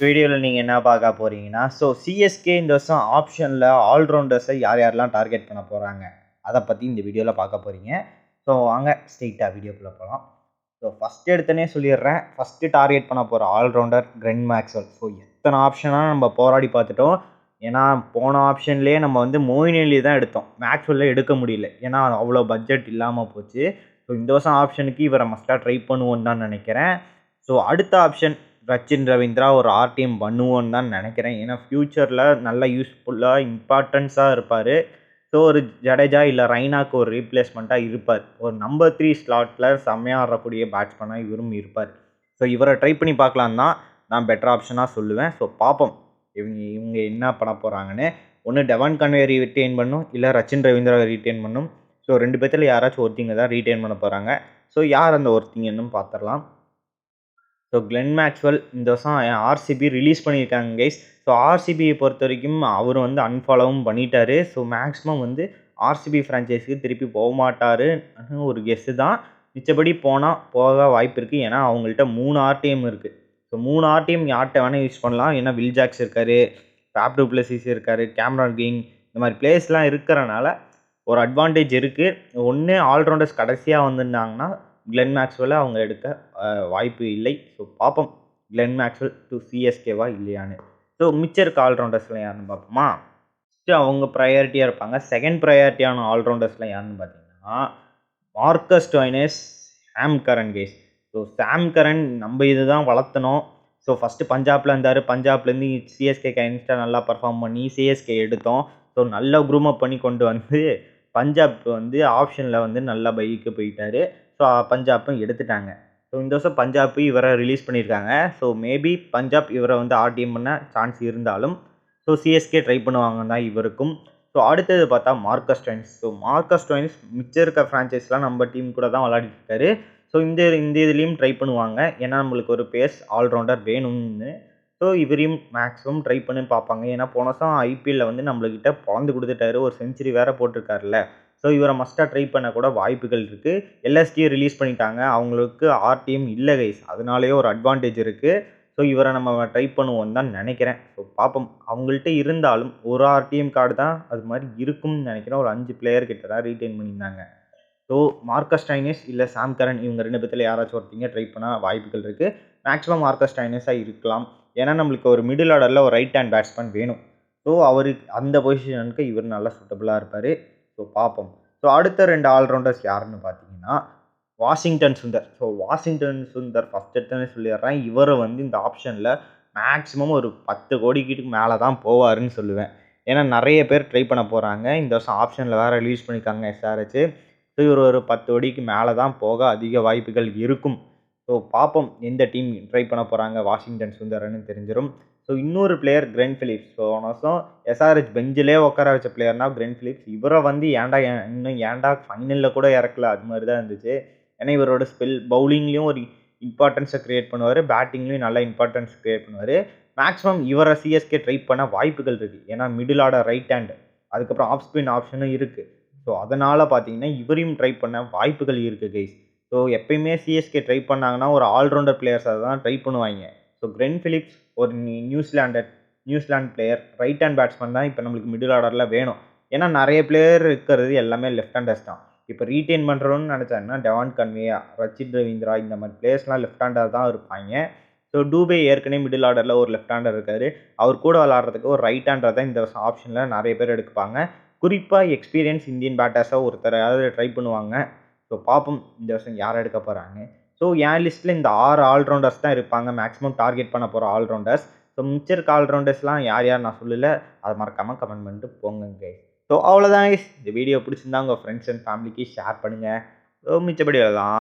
வீடியோவில் நீங்கள் என்ன பார்க்க போகிறீங்கன்னா, சிஎஸ்கே இந்த வருஷம் ஆப்ஷனில் ஆல்ரவுண்டர்ஸை யார் யாரெல்லாம் டார்கெட் பண்ண போகிறாங்க அதை பற்றி இந்த வீடியோவில் பார்க்க போகிறீங்க. வாங்க ஸ்ட்ரெயிட்டாக வீடியோக்குள்ளே போகலாம். ஃபஸ்ட்டு எடுத்தனே சொல்லிடுறேன், ஃபஸ்ட்டு டார்கெட் பண்ண போகிற ஆல்ரவுண்டர் கிளென் மேக்ஸ்வெல். எத்தனை ஆப்ஷனாக நம்ம போராடி பார்த்துட்டோம். ஏன்னா போன ஆப்ஷன்லேயே நம்ம வந்து மோயின் அலி தான் எடுத்தோம், மேக்ஸ்வெல்ல எடுக்க முடியல, ஏன்னா அவ்வளோ பட்ஜெட் இல்லாமல் போச்சு. இந்த வருஷம் ஆப்ஷனுக்கு இவரை மஸ்ட்டாக ட்ரை பண்ணுவோன்னு தான் நினைக்கிறேன். அடுத்த ஆப்ஷன் ரச்சின் ரவீந்திரா ஒரு ஆர்டிஎம் பண்ணுவோன்னு தான் நினைக்கிறேன். ஏன்னா ஃப்யூச்சரில் நல்ல யூஸ்ஃபுல்லாக இம்பார்ட்டன்ஸாக இருப்பார். ஒரு ஜடேஜா இல்லை ரெய்னாக்கு ஒரு ரீப்ளேஸ்மெண்ட்டாக இருப்பார். ஒரு நம்பர் 3 ஸ்லாட்டில் செம்மையாக ஆடக்கூடிய பேட்ஸ்மேனாக இவரும் இருப்பார். இவரை ட்ரை பண்ணி பார்க்கலாம் தான் நான் பெட்டர் ஆப்ஷனாக சொல்லுவேன். பார்ப்போம் இவங்க என்ன பண்ண போகிறாங்கன்னு. ஒன்று டெவான் கன்வே ரீட்டைன் பண்ணும், இல்லை ரச்சின் ரவீந்திரா ரீட்டைன் பண்ணும். ரெண்டு பேர்த்தில் யாராச்சும் ஒருத்திங்க தான் ரீட்டைன் பண்ண போகிறாங்க. யார் அந்த ஒருத்திங்கன்னு பார்த்துடலாம். கிளென் மேக்ஸ்வெல் இந்த வருஷம் ஆர்சிபி ரிலீஸ் பண்ணியிருக்காங்க கைஸ். ஆர்சிபியை பொறுத்த வரைக்கும் அவர் வந்து அன்ஃபாலோவும் பண்ணிட்டாரு. மேக்ஸிமம் வந்து ஆர்சிபி ஃப்ரான்ச்சைஸுக்கு திருப்பி போக மாட்டார் ஒரு கெஸ்ஸு தான். மிச்சபடி போக வாய்ப்பு இருக்குது. ஏன்னா அவங்கள்ட்ட 3 ஆர்டிஎம் இருக்குது. 3 ஆர்டிஎம் யார்கிட்ட வேணால் யூஸ் பண்ணலாம். ஏன்னா வில் ஜாக்ஸ் இருக்கார், ஃபேப் டு பிளஸிஸ் இருக்கார், கேமரான் கிரீன், இந்த மாதிரி பிளேயர்ஸ்லாம் இருக்கிறனால ஒரு அட்வான்டேஜ் இருக்குது. ஒன்று ஆல்ரவுண்டர்ஸ் கடைசியாக வந்திருந்தாங்கன்னா கிளென் மேக்ஸ்வெல்லை அவங்க எடுக்க வாய்ப்பு இல்லை. பார்ப்போம் கிளென் மேக்ஸ்வெல் டு சிஎஸ்கேவா இல்லையான்னு. மிச்சம் இருக்க ஆல்ரவுண்டர்ஸ்லாம் யாருன்னு பார்ப்போமா. அவங்க ப்ரையாரிட்டியாக இருப்பாங்க. செகண்ட் ப்ரையாரிட்டியான ஆல்ரவுண்டர்ஸ்லாம் யாருன்னு பார்த்தீங்கன்னா மார்க்கஸ் ஸ்டோய்னிஸ், சாம் கரன் கேஸ். சாம் கரன் நம்ம இது தான் வளர்த்தணும். ஃபஸ்ட்டு பஞ்சாபில் இருந்தார், பஞ்சாப்லேருந்து சிஎஸ்கே கைன்ஸ்டாக நல்லா பர்ஃபார்ம் பண்ணி சிஎஸ்கே எடுத்தோம். நல்லா க்ரூமப் பண்ணி கொண்டு வந்து பஞ்சாப் வந்து ஆப்ஷனில் வந்து நல்லா பைக்கு போயிட்டார். பஞ்சாப்பும் எடுத்துட்டாங்க. இந்த வருஷம் பஞ்சாப் இவரை ரிலீஸ் பண்ணியிருக்காங்க. மேபி பஞ்சாப் இவரை வந்து ஆர்டிஎம் பண்ண சான்ஸ் இருந்தாலும் சிஎஸ்கே ட்ரை பண்ணுவாங்க தான் இவருக்கும். அடுத்தது பார்த்தா மார்க்கஸ் ஸ்டோய்னிஸ். மார்க்கஸ் ஸ்டோய்னிஸ் மிச்சம் இருக்க ஃப்ரான்ச்சைஸ்லாம் நம்ம டீம் கூட தான் விளையாடிட்டு இருக்காரு. இந்த இதுலேயும் ட்ரை பண்ணுவாங்க. ஏன்னா நம்மளுக்கு ஒரு பேஸ் ஆல்ரவுண்டர் வேணும்னு. இவரையும் மேக்ஸிமம் ட்ரை பண்ணி பார்ப்பாங்க. ஏன்னா போன வருஷம் ஐபிஎல்லில் வந்து நம்மளுக்கிட்ட பொழந்து கொடுத்துட்டாரு, ஒரு செஞ்சுரி வேறு போட்டிருக்காருல்ல. இவரை மஸ்ட்டாக ட்ரை பண்ண கூட வாய்ப்புகள் இருக்குது. எல்எஸ்டியை ரிலீஸ் பண்ணிட்டாங்க, அவங்களுக்கு ஆர்டிஎம் இல்லை கைஸ், அதனாலேயே ஒரு அட்வான்டேஜ் இருக்குது. இவரை நம்ம ட்ரை பண்ணுவோம் தான் நினைக்கிறேன். பார்ப்போம். அவங்கள்ட்ட இருந்தாலும் ஒரு ஆர்டிஎம் கார்டு தான் அது மாதிரி இருக்கும்னு நினைக்கிறேன். ஒரு 5 பிளேயர் கிட்ட தான் ரீட்டைன் பண்ணியிருந்தாங்க. மார்க்கஸ் ஸ்டோய்னிஸ் இல்லை சாம் கரன் இவங்க 2 பேர்த்தில் யாராச்சும் ஒருத்தங்க ட்ரை பண்ண வாய்ப்புகள் இருக்குது. மேக்ஸிமம் மார்க்கஸ் ஸ்டோய்னிஸாக இருக்கலாம். ஏன்னா நம்மளுக்கு ஒரு மிடில் ஆர்டரில் ஒரு ரைட் ஹேண்ட் பேட்ஸ்மேன் வேணும். அவருக்கு அந்த பொசிஷனுக்கு இவர் நல்லா சூட்டபுளாக இருப்பார். பார்ப்போம். அடுத்த 2 ஆல்ரவுண்டர்ஸ் யாருன்னு பார்த்தீங்கன்னா Washington Sundar. Washington Sundar first எடுத்தோன்னே சொல்லிடுறேன், இவரை வந்து இந்த ஆப்ஷனில் மேக்ஸிமம் ஒரு 10 கோடிக்கு மேலே தான் போவாருன்னு சொல்லுவேன். ஏன்னா நிறைய பேர் ட்ரை பண்ண போகிறாங்க. இந்த வருஷம் ஆப்ஷனில் வேறு ரிலீஸ் பண்ணியிருக்காங்க எஸ்ஆர்ஹெச். இவர் ஒரு 10 கோடிக்கு மேலே தான் போக அதிக வாய்ப்புகள் இருக்கும். பார்ப்போம் எந்த டீம் ட்ரை பண்ண போகிறாங்க வாஷிங்டன் சுந்தர்னு தெரிஞ்சிடும். இன்னொரு பிளேயர் கிரென் ஃபிலிப்ஸ். போன வருஷம் எஸ்ஆர்ஹெச் பெஞ்சிலே உட்கார வச்ச பிளேயர்னா கிரென் ஃபிலிப்ஸ். இவரை வந்து ஏன்டா ஃபைனலில் கூட இறக்கல, அது மாதிரி தான் இருந்துச்சு. ஏன்னா இவரோட பவுலிங்லேயும் ஒரு இம்பார்ட்டன்ஸை க்ரியேட் பண்ணுவார், பேட்டிங்லேயும் நல்ல இம்பார்ட்டன்ஸ் க்ரியேட் பண்ணுவார். மேக்ஸிமம் இவரை சிஎஸ்கே ட்ரை பண்ண வாய்ப்புகள் இருக்குது. ஏன்னா மிடில் ஆர்டர் ரைட் ஹேண்டு, அதுக்கப்புறம் ஆஃப் ஸ்பின் ஆப்ஷனும் இருக்குது. அதனால் பார்த்தீங்கன்னா இவரையும் ட்ரை பண்ண வாய்ப்புகள் இருக்குது கைஸ். எப்பயுமே சிஎஸ்கே ட்ரை பண்ணாங்கன்னா ஒரு ஆல்ரவுண்டர் பிளேயர்ஸை தான் ட்ரை பண்ணுவாங்க. கிரென் ஃபிலிப்ஸ் ஒரு New Zealand player, right hand batsman தான் இப்போ நம்மளுக்கு மிடில் ஆர்டரில் வேணும். ஏன்னா நிறைய பிளேயர் இருக்கிறது எல்லாமே லெஃப்ட் ஹேண்டர்ஸ் தான். இப்போ ரீட்டைன் பண்ணுறோன்னு நினச்சாங்கன்னா டெவான் கன்வே, ரச்சின் ரவீந்திரா இந்த மாதிரி பிளேயர்ஸ்லாம் லெஃப்ட் ஹேண்டர் தான் இருப்பாங்க. டூபே ஏற்கனவே மிடில் ஆர்டரில் ஒரு லெஃப்ட் ஹேண்டர் இருக்கார். அவர் கூட விளாட்றதுக்கு ஒரு ரைட் ஹேண்டர் தான் இந்த ஆப்ஷனில் நிறைய பேர் எடுப்பாங்க. குறிப்பாக எக்ஸ்பீரியன்ஸ் இந்தியன் பேட்டர்ஸாக ஒருத்தரையாவது ட்ரை பண்ணுவாங்க. பார்ப்போம் இந்த வருஷம் யாரை எடுக்க போகிறாங்க. என் லிஸ்ட்டில் இந்த 6 ஆல்ரவுண்டர்ஸ் தான் இருப்பாங்க மேக்ஸிமம் டார்கெட் பண்ண போகிற ஆல்ரவுண்டர்ஸ். மிச்சம் இருக்க ஆல்ரவுண்டர்ஸ்லாம் யார் நான் சொல்லலை, அதை மறக்காமல் கமெண்ட் பண்ணிட்டு போங்க கைஸ். அவ்வளோதான் கைஸ். இந்த வீடியோ பிடிச்சிருந்தா உங்கள் ஃப்ரெண்ட்ஸ் அண்ட் ஃபேமிலிக்கு ஷேர் பண்ணுங்கள். மிச்சப்படி எல்லாம்